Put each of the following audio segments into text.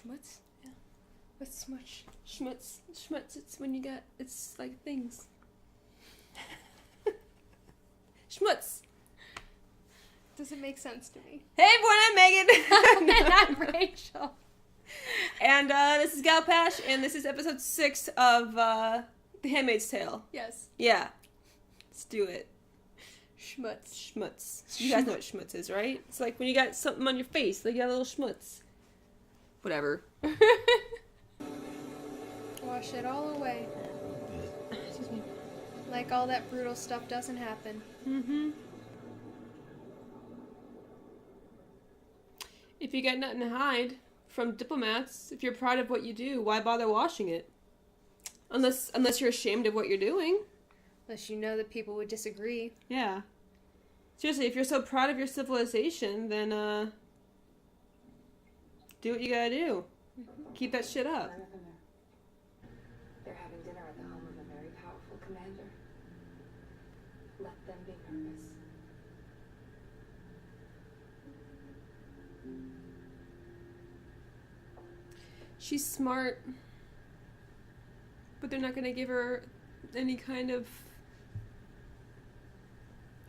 Schmutz? Yeah. What's smush? Schmutz. Schmutz, it's when you get, it's like things. Schmutz. Doesn't make sense to me. Hey everyone, I'm Megan. And I'm Rachel. And this is Galpash, and this is episode 6 of The Handmaid's Tale. Yes. Yeah. Let's do it. Schmutz. Schmutz. You guys know what schmutz is, right? It's like when you got something on your face, like you got a little schmutz. Whatever. Wash it all away. Excuse me. Like all that brutal stuff doesn't happen. Mm-hmm. If you got nothing to hide from diplomats, if you're proud of what you do, why bother washing it? Unless you're ashamed of what you're doing. Unless you know that people would disagree. Yeah. Seriously, if you're so proud of your civilization, then do what you gotta do. Mm-hmm. Keep that shit up. They're having dinner at the home of a very powerful commander. Let them be nervous. She's smart, but they're not gonna give her any kind of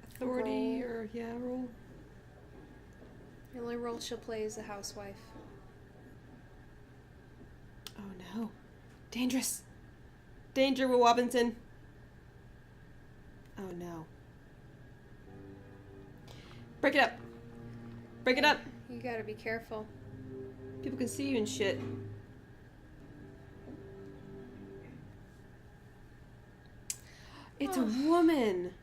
authority role. The only role she'll play is a housewife. Oh no. Dangerous. Danger, Will Robinson. Oh no. Break it up. Break it up. You gotta be careful. People can see you and shit. It's a woman.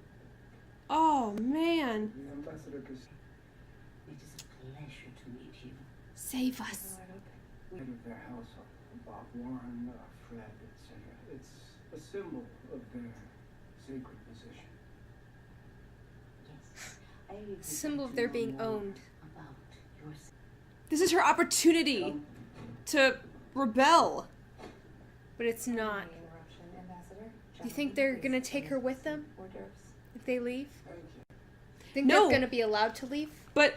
Oh man. It is a pleasure to meet you. Save us. Head of their household, Bob Warren, Fred, etc. It's a symbol of their sacred position. Yes. Symbol of their being owned. About your This is her opportunity to rebel. But it's not. interruption, Ambassador. Do you think they're gonna take her with them Hors d'oeuvres. if they leave? Thank you. Think No. they're gonna be allowed to leave? But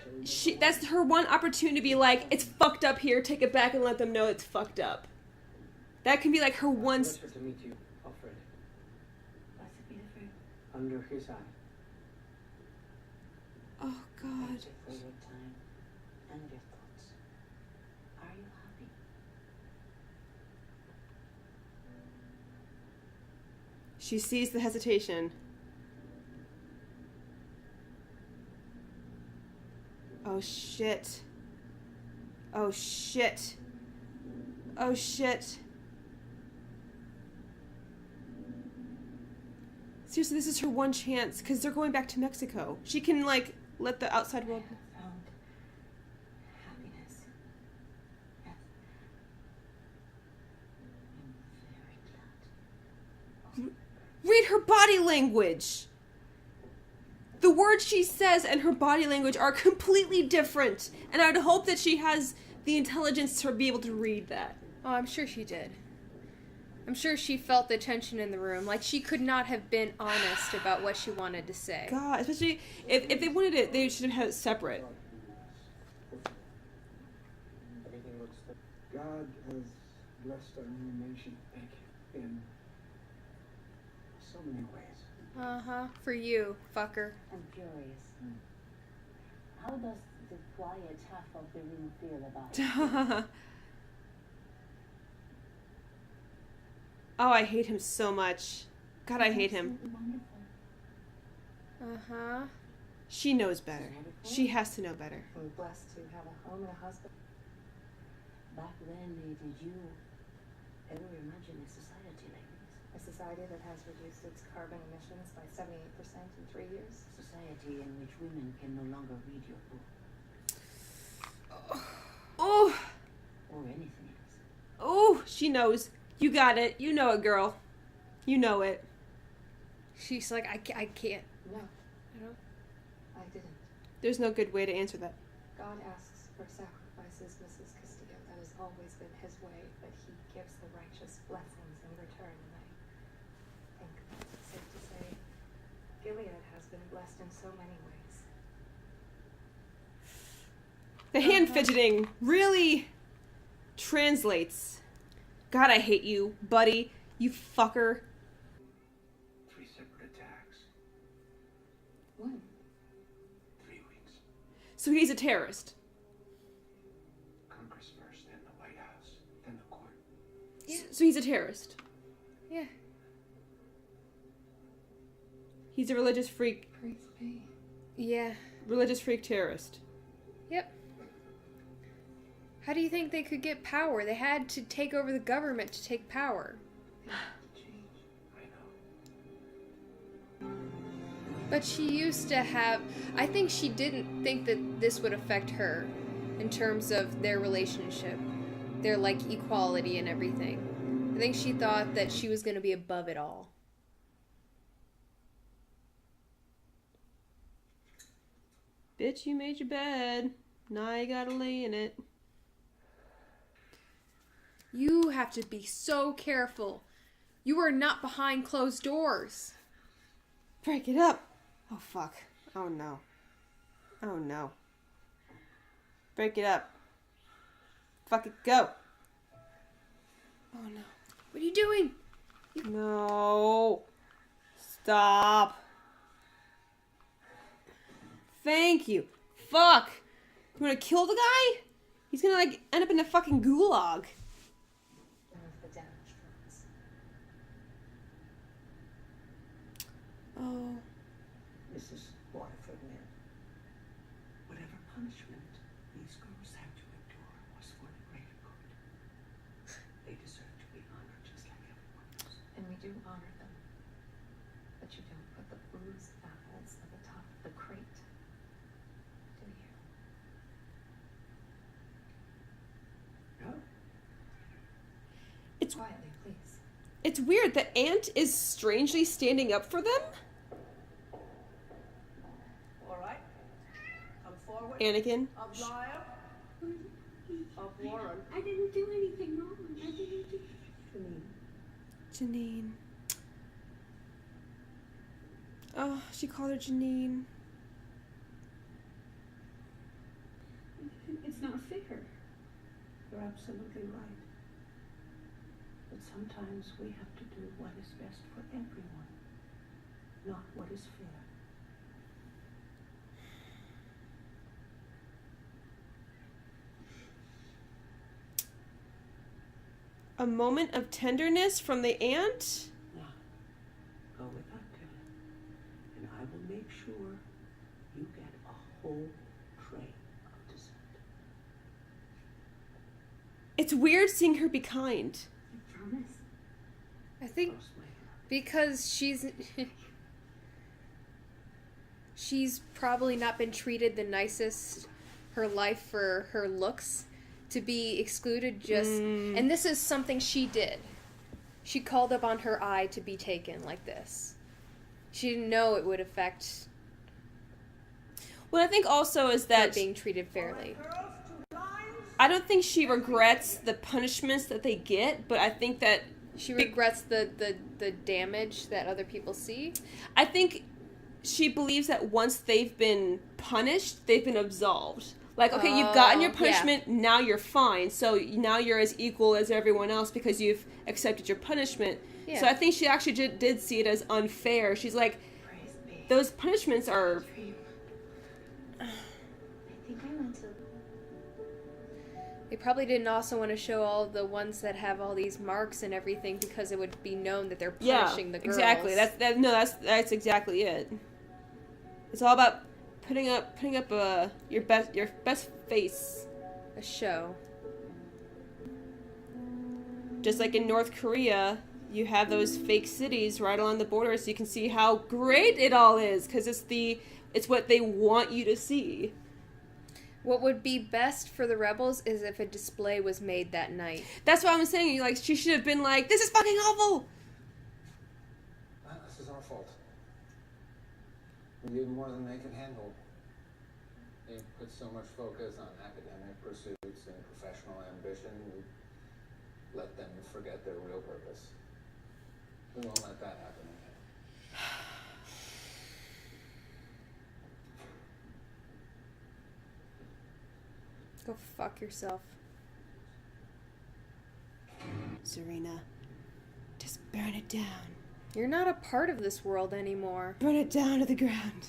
that's her one opportunity to be like, it's fucked up here, take it back and let them know it's fucked up. That can be like her one... Pleasure to meet you, Alfred. Blessed be the fruit Under his eye. Oh god. for your time and your thoughts. Are you happy? She sees the hesitation. Oh shit. Oh shit. Oh shit. Seriously, this is her one chance, because they're going back to Mexico. She can, like, let the outside world... I have found happiness. Yes. I'm very glad. Read her body language! The words she says and her body language are completely different. And I would hope that she has the intelligence to be able to read that. Oh, I'm sure she did. I'm sure she felt the tension in the room. Like, she could not have been honest about what she wanted to say. God, especially if they wanted it, they should have had it separate. Everything looks good. God has blessed our new nation, thank you, in so many ways. Uh-huh. For you, fucker. I'm curious. How does the quiet half of the room feel about it? Oh, I hate him so much. God, I hate him. Absolutely wonderful. Uh-huh. She knows better. She has to know better. I'm blessed to have a home and a husband. Back then, did you ever imagine a society like this? A society that has reduced its carbon emissions by 78% in 3 years. A society in which women can no longer read your book Oh, or anything else. oh, she knows. You got it. You know it, girl. You know it. She's like, I can't. No, I don't... I didn't. There's no good way to answer that. God asks for sacrifices, Mrs. Castillo. That has always been his way, but he gives the righteous blessings in return. And I think it's safe to say Gilead has been blessed in so many ways. The hand fidgeting really translates. God, I hate you, buddy. You fucker. 3 separate attacks. When? 3 weeks. So he's a terrorist. Congress first, then the White House, then the court. Yeah. So he's a terrorist. Yeah. He's a religious freak. Praise be. Yeah. Religious freak terrorist. Yep. How do you think they could get power? They had to take over the government to take power. They have to change. I know. But she used to have... I think she didn't think that this would affect her in terms of their relationship. Their, like, equality and everything. I think she thought that she was going to be above it all. Bitch, you made your bed. Now you gotta lay in it. You have to be so careful. You are not behind closed doors. Break it up. Oh, fuck. Oh, no. Oh, no. Break it up. Fuck it, go. Oh, no. What are you doing? No. Stop. Thank you. Fuck. You wanna kill the guy? He's gonna, like, end up in a fucking gulag. None of the damage from us. Oh. Mrs. Waterford meant whatever punishment these girls had to endure was for the greater good. They deserve to be honored just like everyone else. And we do honor them. But you don't put the bruised apples at the top of the crate, do you? No. It's Quietly, please. It's weird. The aunt is strangely standing up for them. All right. Come forward. Anakin. Of Lyle. Of Warren. I didn't do anything wrong. I didn't do... Janine. Janine. Oh, she called her Janine. It's not fair. You're absolutely right. But sometimes we have to do what is best for everyone, not what is fair. A moment of tenderness from the aunt? Now, go with Octavia, and I will make sure you get a whole tray of dessert. It's weird seeing her be kind. I promise. I think Cross my heart. because she's probably not been treated the nicest her life for her looks to be excluded just and this is something she did. She called up on her eye to be taken like this. She didn't know it would affect What I think also is her that being treated fairly. I don't think she regrets the punishments that they get, but I think that She regrets the damage that other people see. I think she believes that once they've been punished, they've been absolved. Like, okay, you've gotten your yeah. punishment, now you're fine. So now you're as equal as everyone else because you've accepted your punishment. Yeah. So I think she actually did see it as unfair. She's like, Praise be. those punishments are... For you. I think I meant to. They probably didn't also want to show all the ones that have all these marks and everything because it would be known that they're punishing the girls. Exactly. That's exactly it. It's all about putting up your best face. A show. Just like in North Korea, you have those fake cities right along the border, so you can see how great it all is, because it's what they want you to see. What would be best for the rebels is if a display was made that night. That's what I'm saying. Like, she should have been like, "This is fucking awful." This is our fault. We did more than they could handle. They put so much focus on academic pursuits and professional ambition, we let them forget their real purpose. We won't let that happen again. Go fuck yourself. Serena. Just burn it down. You're not a part of this world anymore. Burn it down to the ground.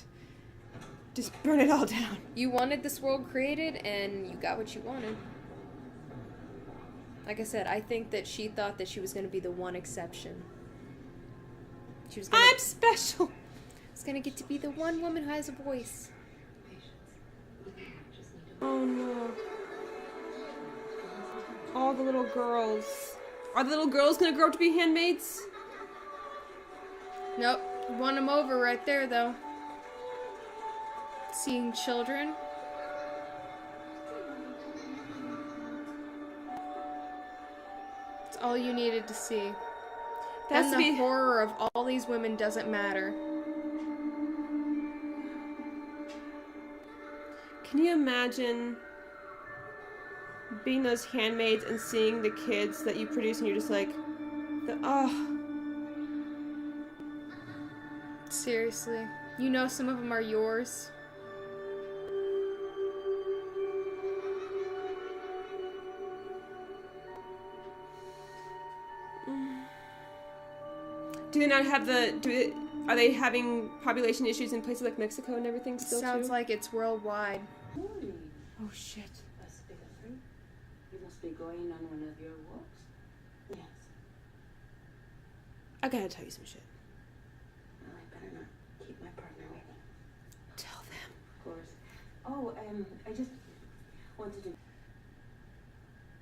Just burn it all down. You wanted this world created, and you got what you wanted. Like I said, I think that she thought that she was going to be the one exception. She was gonna, I'm special. was going to get to be the one woman who has a voice. Oh no. All the little girls. Are the little girls gonna grow up to be handmaids? Nope. Won them over right there, though. Seeing children. It's all you needed to see. That's Then the horror of all these women doesn't matter. Can you imagine being those handmaids and seeing the kids that you produce and you're just like, Seriously. You know some of them are yours. Do they not have are they having population issues in places like Mexico and everything still Sounds too? like it's worldwide. Holy, Oh shit. that's big of her. You must be going on one of your walks. Yes. I gotta tell you some shit. Well, I better not keep my partner waiting. Tell them. Of course. Oh, I just wanted to.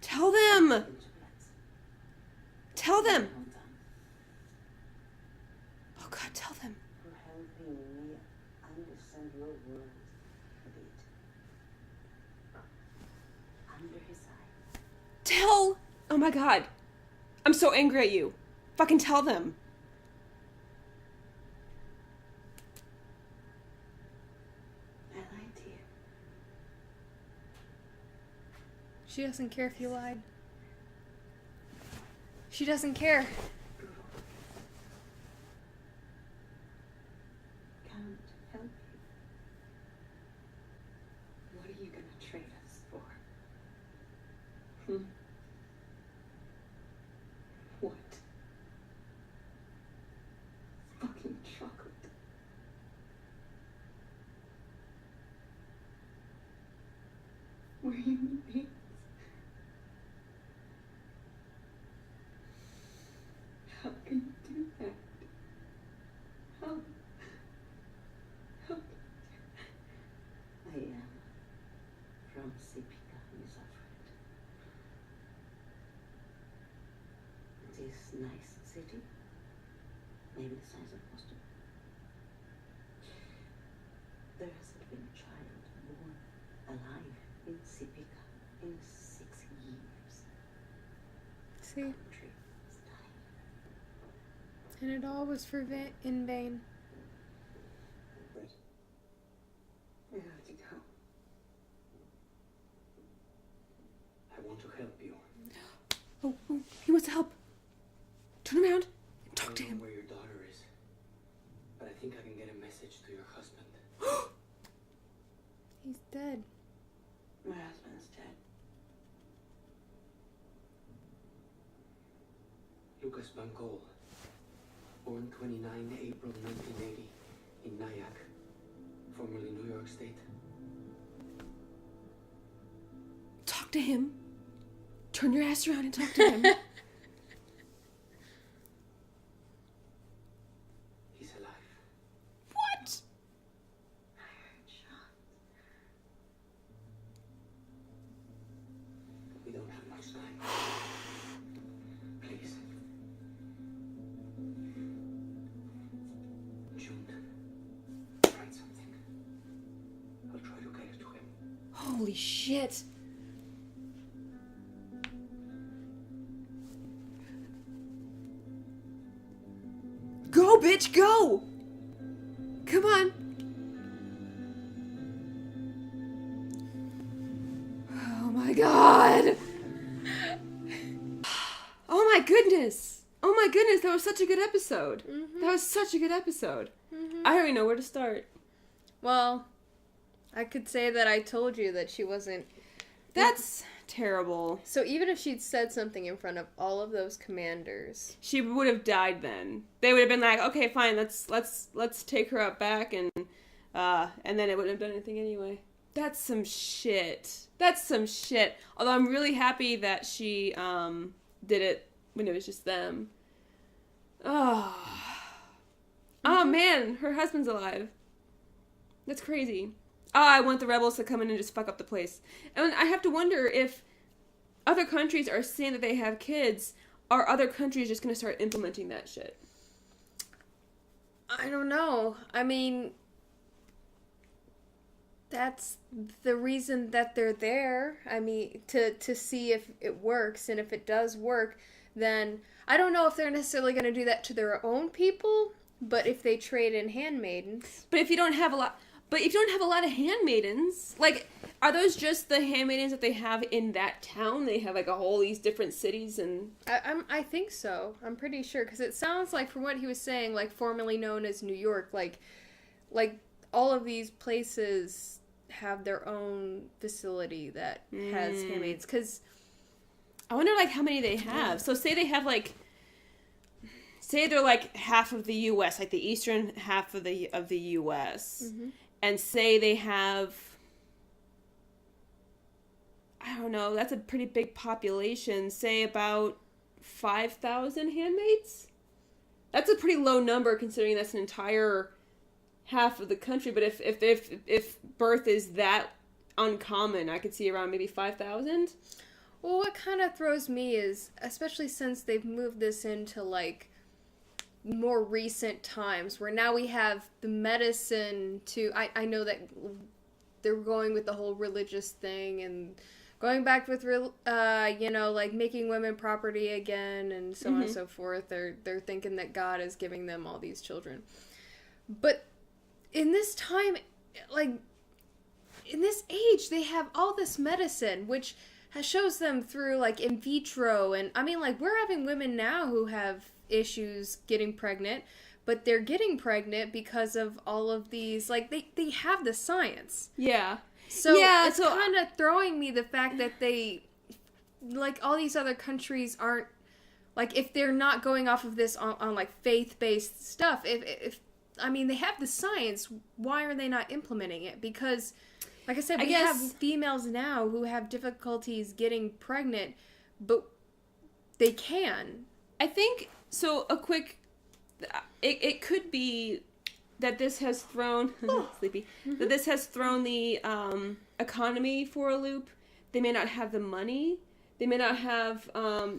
Tell them! Let's. Tell them! Hold on. Oh god, tell them. For helping me understand your world a bit. Under his eye. Tell! Oh my god. I'm so angry at you. Fucking tell them. I lied to you. She doesn't care if you lied. She doesn't care. Can't help you. What are you gonna trade us for? What? Fucking chocolate. We're human beings. How can you do that? How? I am from Sipika, Miss Alfred. This nice city, maybe the size of Boston. There hasn't been a child born alive in Sipika in 6 years. See? Country is dying. And it all was for in vain. I have to go. I want to help you. Oh, he wants to help. Turn around and I talk to don't know him. where your daughter is, but I think I can get a message to your husband. He's dead. My husband's dead. Lucas Van Cole, born 29 April 1980 in Nyack, formerly New York State. Talk to him. Turn your ass around and talk to him. He's alive. What? I heard shots. We don't have much time. Please. June, write something. I'll try to get it to him. Holy shit. Go, bitch, go! Come on. Oh my god. Oh my goodness. Oh my goodness, that was such a good episode. Mm-hmm. That was such a good episode. Mm-hmm. I already know where to start. Well, I could say that I told you that she wasn't. That's terrible. So even if she'd said something in front of all of those commanders, She would have died then. They would have been like, okay, fine, let's take her out back, and then it wouldn't have done anything anyway. That's some shit. Although I'm really happy that she did it when it was just them. Oh man, her husband's alive. That's crazy. I want the rebels to come in and just fuck up the place. And I have to wonder if other countries are saying that they have kids, are other countries just going to start implementing that shit? I don't know. I mean, that's the reason that they're there. I mean, to see if it works, and if it does work, then I don't know if they're necessarily going to do that to their own people, but if they trade in handmaidens. But if you don't have a lot of handmaidens, like, are those just the handmaidens that they have in that town? They have like all these different cities, and I think so. I'm pretty sure, because it sounds like, from what he was saying, like formerly known as New York, like all of these places have their own facility that has handmaids. Because I wonder like how many they have. So say they have like, say they're like half of the U.S., like the eastern half of the U.S., and say they have, I don't know, that's a pretty big population, say about 5,000 handmaids? That's a pretty low number considering that's an entire half of the country, but if birth is that uncommon, I could see around maybe 5,000. Well, what kind of throws me is, especially since they've moved this into like more recent times, where now we have the medicine to, I know that they're going with the whole religious thing and going back with like making women property again and so on and so forth. They're thinking that God is giving them all these children, but in this time, like in this age, they have all this medicine which shows them through like in vitro, and I mean, like, we're having women now who have issues getting pregnant, but they're getting pregnant because of all of these, like, they have the science. Yeah. So it's kind of throwing me the fact that they, like, all these other countries aren't, like, if they're not going off of this on like faith-based stuff, if I mean, they have the science, why are they not implementing it? Because, like I said, we have females now who have difficulties getting pregnant, but they can. I think, so a quick, it could be that this has thrown, sleepy, that this has thrown the economy for a loop. They may not have the money. They may not have, I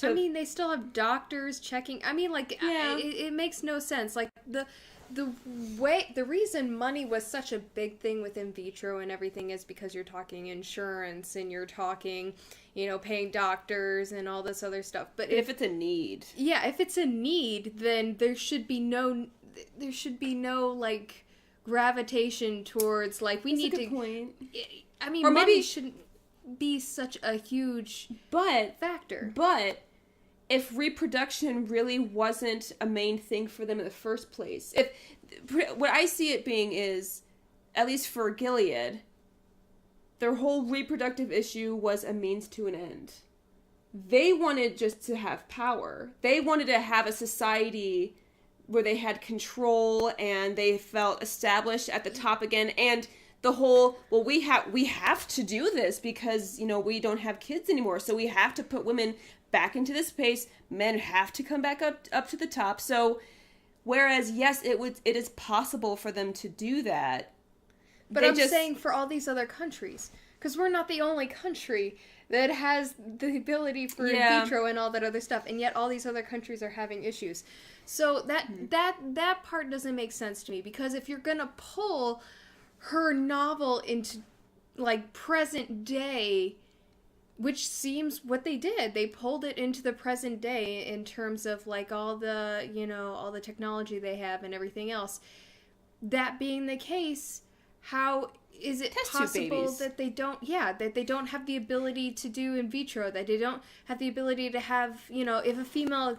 mean, they still have doctors checking. I mean, like, it makes no sense. Like, the reason money was such a big thing with in vitro and everything is because you're talking insurance and you're talking, paying doctors and all this other stuff. But if it's a need. Yeah, if it's a need, then there should be no like gravitation towards, like, we need to. Point. I mean, or money maybe shouldn't be such a huge factor. But if reproduction really wasn't a main thing for them in the first place, if what I see it being is, at least for Gilead, their whole reproductive issue was a means to an end. They wanted just to have power. They wanted to have a society where they had control and they felt established at the top again. And the whole, well, we have to do this because, we don't have kids anymore. So we have to put women back into this space. Men have to come back up to the top. So, whereas, yes, it is possible for them to do that. But I'm saying for all these other countries, because we're not the only country that has the ability for in vitro and all that other stuff, and yet all these other countries are having issues. So that part doesn't make sense to me, because if you're gonna pull her novel into like present day, which seems what they did, they pulled it into the present day in terms of like all the all the technology they have and everything else. That being the case, how is it possible that they don't have the ability to do in vitro, that they don't have the ability to have, if a female,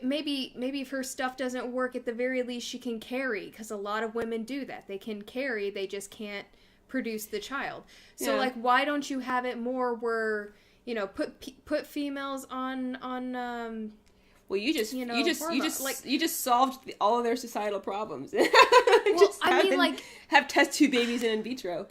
maybe if her stuff doesn't work, at the very least she can carry, because a lot of women do that. They can carry, they just can't produce the child. So Yeah. like, why don't you have it more where, you know, put females on Well, you just hormones. you just solved all of their societal problems. I mean, like, have test tube babies in vitro.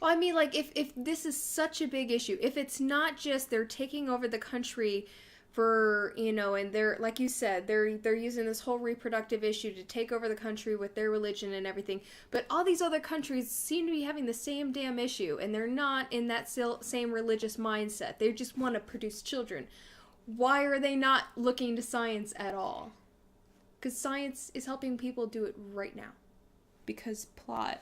well, I mean, like, if this is such a big issue, if it's not just they're taking over the country for, you know, and they're, like you said, they're using this whole reproductive issue to take over the country with their religion and everything, but all these other countries seem to be having the same damn issue, and they're not in that same religious mindset. They just want to produce children. Why are they not looking to science at all? Because science is helping people do it right now. Because plot.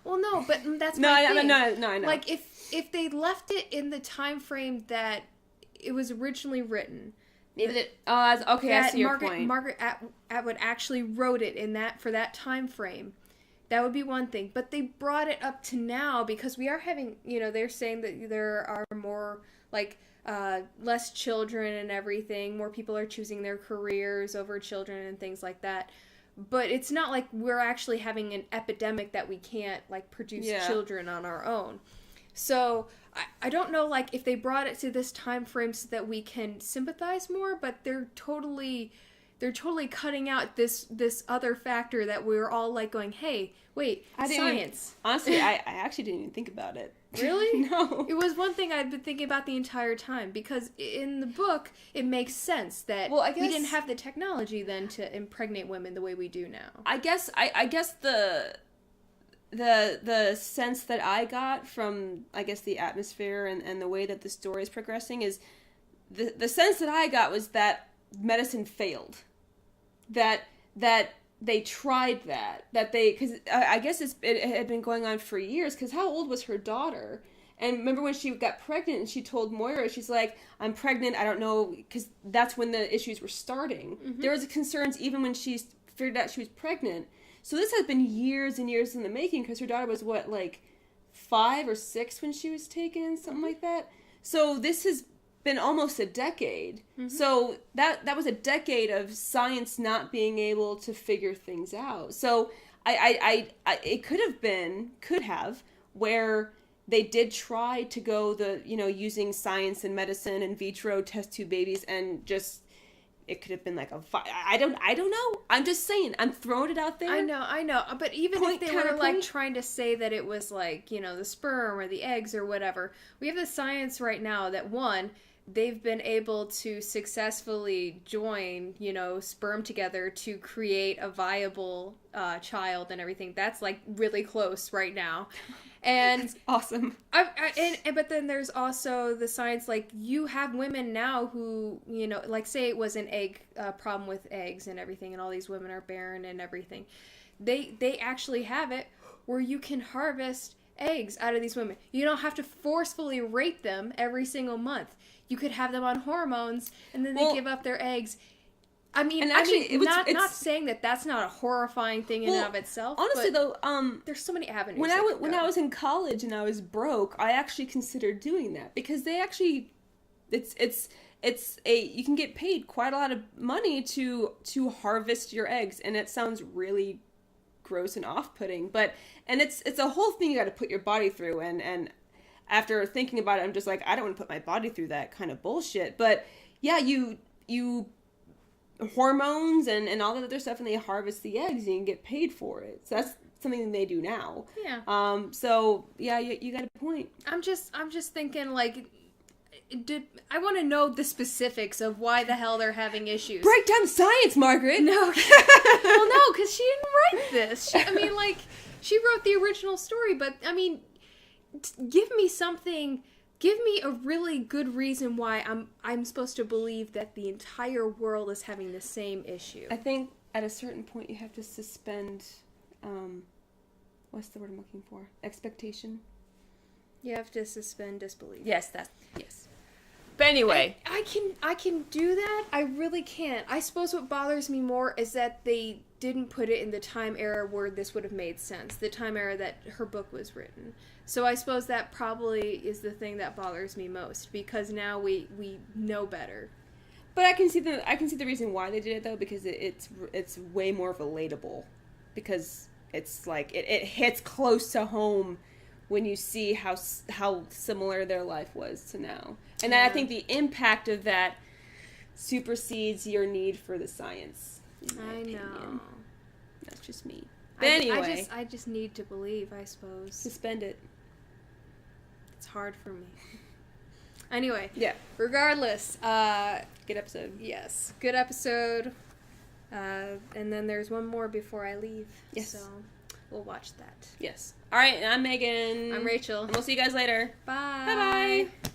Well, no, but that's No, my I thing. know. I know. Like, if they left it in the time frame that it was originally written, Maybe that. Okay, I see your point. Margaret Atwood actually wrote it in that for that time frame, that would be one thing. But they brought it up to now because we are having, you know, they're saying that there are more, like, less children and everything. More people are choosing their careers over children and things like that. But it's not like we're actually having an epidemic that we can't, like, produce children on our own. So I don't know, like, if they brought it to this time frame so that we can sympathize more, but they're totally cutting out this other factor that we're all like going, hey, wait, science. Honestly, I actually didn't even think about it. Really? No. It was one thing I'd been thinking about the entire time, because in the book it makes sense that Well, I guess, we didn't have the technology then to impregnate women the way we do now. I guess the sense that I got from, I guess, the atmosphere and the way that the story is progressing is the sense that I got was that medicine failed. That they tried that they, because I guess it had been going on for years, because how old was her daughter? And remember when she got pregnant and she told Moira, she's like, I'm pregnant, I don't know, because that's when the issues were starting. Mm-hmm. There was concerns even when she figured out she was pregnant. So this has been years and years in the making, because her daughter was, what, like 5 or 6 when she was taken, something like that? So this has been almost a decade. Mm-hmm. So that was a decade of science not being able to figure things out. So I it could have, where they did try to go using science and medicine and vitro test tube babies, and just, it could have been like I don't know. I'm just saying. I'm throwing it out there. I know. But even if they were like trying to say that it was like, you know, the sperm or the eggs or whatever, we have the science right now that, one, they've been able to successfully join, you know, sperm together to create a viable child and everything. That's like really close right now. And that's awesome. But then there's also the science, like, you have women now who, you know, like, say it was an egg problem with eggs and everything, and all these women are barren and everything. They actually have it where you can harvest eggs out of these women. You don't have to forcefully rape them every single month. You could have them on hormones, and then they give up their eggs. I mean, and actually, not saying that that's not a horrifying thing in and of itself. Honestly, though, there's so many avenues. When I was in college and I was broke, I actually considered doing that, because they actually, you can get paid quite a lot of money to harvest your eggs, and it sounds really gross and off-putting, and it's a whole thing you got to put your body through, and after thinking about it, I'm just like, I don't want to put my body through that kind of bullshit. But yeah, you hormones and all that other stuff, and they harvest the eggs and you can get paid for it. So that's something they do now. Yeah. So yeah, you got a point. I'm just thinking, like, I want to know the specifics of why the hell they're having issues. Break down science, Margaret. No. Well, no, because she didn't write this. She wrote the original story, but I mean, give me something. Give me a really good reason why I'm supposed to believe that the entire world is having the same issue. I think at a certain point you have to suspend, what's the word I'm looking for? Expectation. You have to suspend disbelief. Yes. But anyway, I can do that. I really can. I suppose what bothers me more is that they didn't put it in the time era where this would have made sense. The time era that her book was written. So I suppose that probably is the thing that bothers me most, because now we know better. But I can see the reason why they did it, though, because it's way more relatable, because it's like it hits close to home when you see how similar their life was to now. And I think the impact of that supersedes your need for the science. In my opinion. That's just me. But anyway, I just need to believe, I suppose. Suspend it. It's hard for me. Anyway. Yeah. Regardless, good episode. Yes, good episode. And then there's one more before I leave. Yes. So we'll watch that. Yes. All right, and I'm Megan. I'm Rachel. And we'll see you guys later. Bye. Bye-bye.